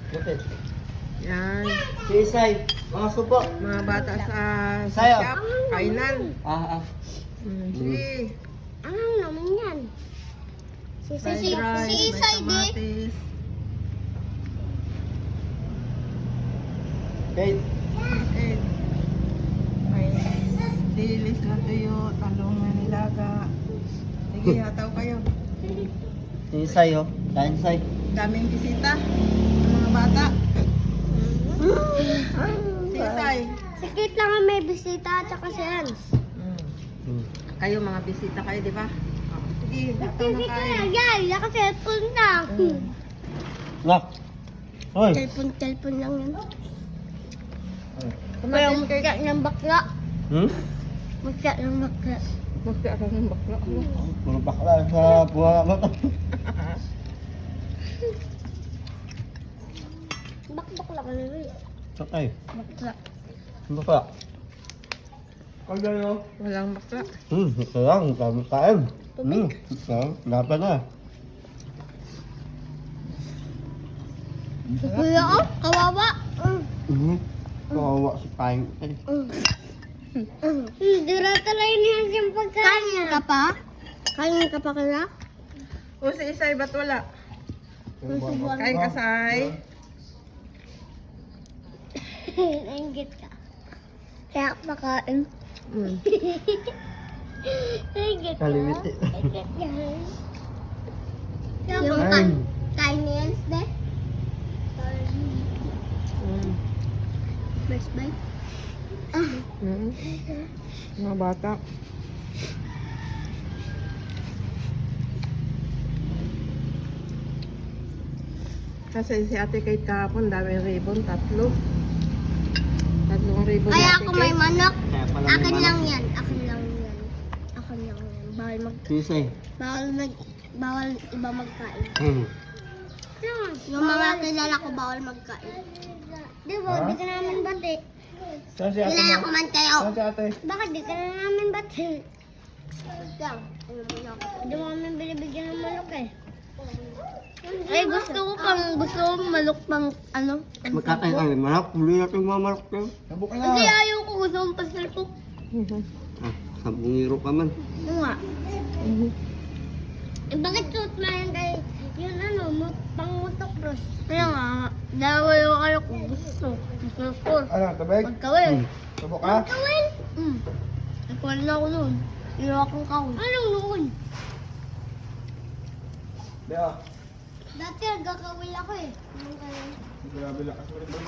Kapit. Yan. Si Isay. Mga supo. Mga bata sa Sayo. shop. Kainan. Ah. Si Anong naman yan? fried rice, may Isay di. kamatis. Kate. Eh, may dilis na tuyo, talong na nilaga. Sige, hataw kayo. Si Isay oh. Kain Isay. Daming bisita. Ng mga bata. Si Isay. Si Kate lang ang may bisita at saka si Hans. Kayo mga bisita kayo, di ba? Oh, sige, hataw na Hindi kayo. ka yan. Naka-cellphone lang. Nak. Hoy. Cellphone lang yan. Kumain kayo. Magka ng bakla. Magka ng bakla. Magkaroon ng bakla. Puro bakla sa buha mo to. Bakla ka na rin. Sakay. Bakla. Bakla. Kaya Walang bakla. ito lang. Kami kain. Ito. Dapat na. Kuya ko, kawawa. Kawawa si Paing. Dira-talay niya siyang pagkain. Kain ka pa? Kain ka pa kaya? O si Isay, ba't wala? Kain ka, Say. Nainggit ka. Kaya ka pakain. Nainggit ka. Kalimiti. Nainggit ka. Yung Kain. kain niya yan, Sde? First bite? Mga bata. Kasi si Ate Kate kahapon, daming ribbon, tatlo. Tatlong ribbon ni Kaya Ate ako may Kate. manok. Kaya pala Akin may lang manok. yan. Akin lang yan. Akin lang yan. Si Isay. Bawal iba magkain. Hmm. Yung mga kilala ko bawal magkain. Di ba? Di ka namin bati. Saan si ate Kilala mo? ko man kayo. Saan si ate? Bakit di ka na namin bati? Yan. Hindi mo kami binibigyan ng malok eh. Ay, gusto ko malok pang ano. Magkakain kami. Manok. Huli natin mga manok ko. Sabok na. Hindi ayaw ko gusto kong pasalpok. Ah, 10 euro ka man. Oo nga. Eh, bakit suot mo yan kay yun ano, pang-mutok bros? Kaya nga, dawal ko kayo kung gusto. Gusto ko. Ano, tabig? Magkawin. Sabok ka? Magkawin? Nagkawin na ako noon. Iyaw akong kawin. Anong noon? Di ah. Dati nagkakawin ako eh. Anong kawin? Grabe lakas mo rin ba